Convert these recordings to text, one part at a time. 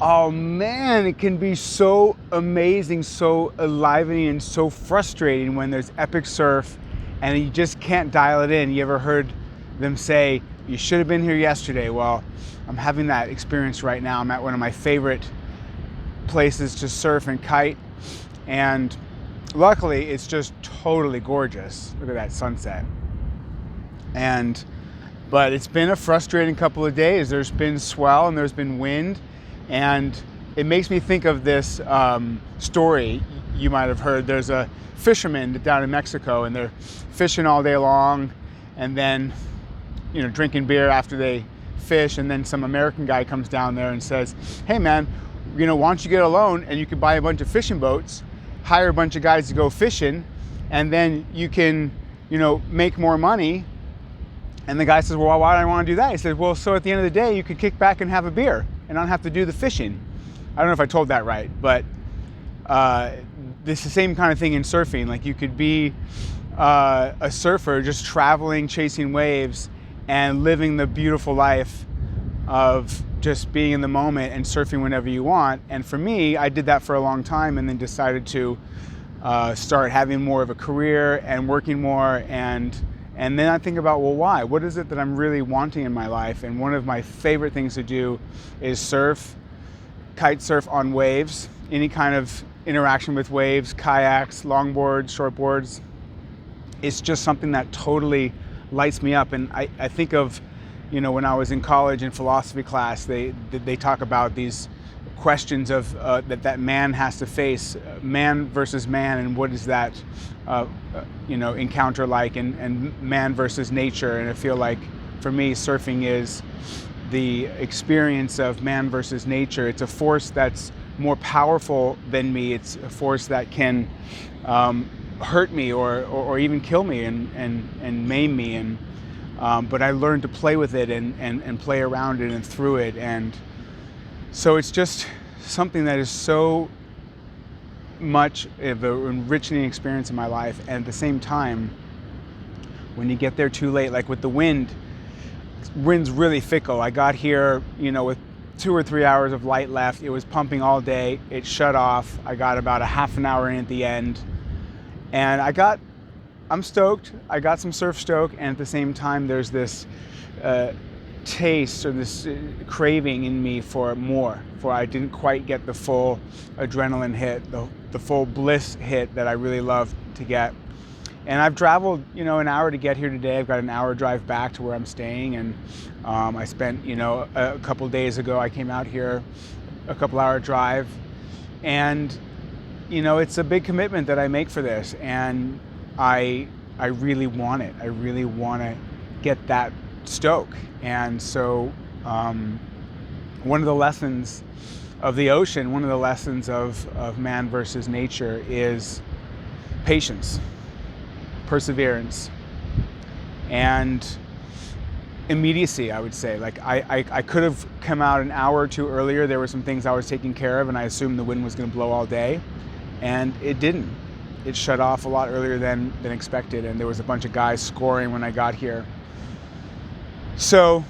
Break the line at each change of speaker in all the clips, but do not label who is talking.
Oh man, it can be so amazing, so enlivening, and so frustrating when there's epic surf and you just can't dial it in. You ever heard them say, you should have been here yesterday? Well, I'm having that experience right now. I'm at one of my favorite places to surf and kite, and luckily it's just totally gorgeous. Look at that sunset. And but it's been a frustrating couple of days. There's been swell and there's been wind, and it makes me think of this story you might have heard. There's a fisherman down in Mexico, and they're fishing all day long, and then drinking beer after they fish, and then some American guy comes down there and says, "Hey man, why don't you get a loan and you can buy a bunch of fishing boats, hire a bunch of guys to go fishing, and then you can make more money." And the guy says, "Well, why do I want to do that?" He says, "Well, so at the end of the day, you could kick back and have a beer and not have to do the fishing." I don't know if I told that right, but this is the same kind of thing in surfing. Like, you could be a surfer just traveling, chasing waves, and living the beautiful life of just being in the moment and surfing whenever you want. And for me, I did that for a long time, and then decided to start having more of a career and working more. And then I think about, well, why? What is it that I'm really wanting in my life? And one of my favorite things to do is surf, kite surf on waves, any kind of interaction with waves, kayaks, longboards, shortboards. It's just something that totally lights me up. And I think of, when I was in college in philosophy class, they talk about these questions of that man has to face, man versus man, and what is that encounter like, and man versus nature. And I feel like for me, surfing is the experience of man versus nature. It's a force that's more powerful than me. It's a force that can hurt me or even kill me and maim me, and but I learned to play with it and play around it and through it. And so it's just something that is so much of an enriching experience in my life. And at the same time, when you get there too late, like with the wind's really fickle. I got here, with 2 or 3 hours of light left. It was pumping all day. It shut off. I got about a half an hour in at the end, and I'm stoked. I got some surf stoke, and at the same time, there's this taste or this craving in me for more, for I didn't quite get the full adrenaline hit, the full bliss hit that I really love to get. And I've traveled, an hour to get here today. I've got an hour drive back to where I'm staying, and I spent, a couple days ago, I came out here, a couple hour drive, and it's a big commitment that I make for this, and I really want it. I really want to get that stoke. And so one of the lessons of the ocean, one of the lessons of man versus nature is patience, perseverance, and immediacy, I would say. Like, I could have come out an hour or two earlier. There were some things I was taking care of, and I assumed the wind was going to blow all day, and it didn't. It shut off a lot earlier than expected, and there was a bunch of guys scoring when I got here. So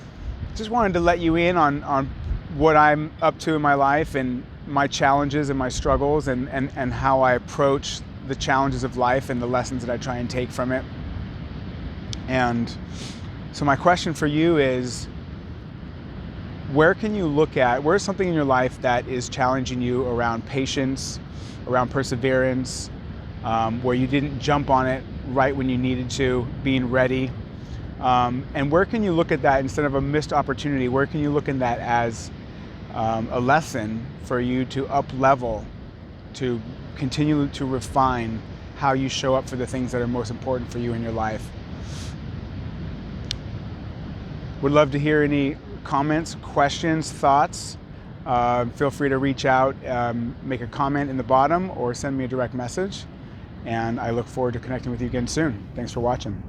just wanted to let you in on what I'm up to in my life, and my challenges and my struggles, and how I approach the challenges of life and the lessons that I try and take from it. And so my question for you is, where's something in your life that is challenging you around patience, around perseverance, where you didn't jump on it right when you needed to, being ready? And where can you look at that instead of a missed opportunity? Where can you look at that as a lesson for you to up-level, to continue to refine how you show up for the things that are most important for you in your life? Would love to hear any comments, questions, thoughts. Feel free to reach out, make a comment in the bottom, or send me a direct message. And I look forward to connecting with you again soon. Thanks for watching.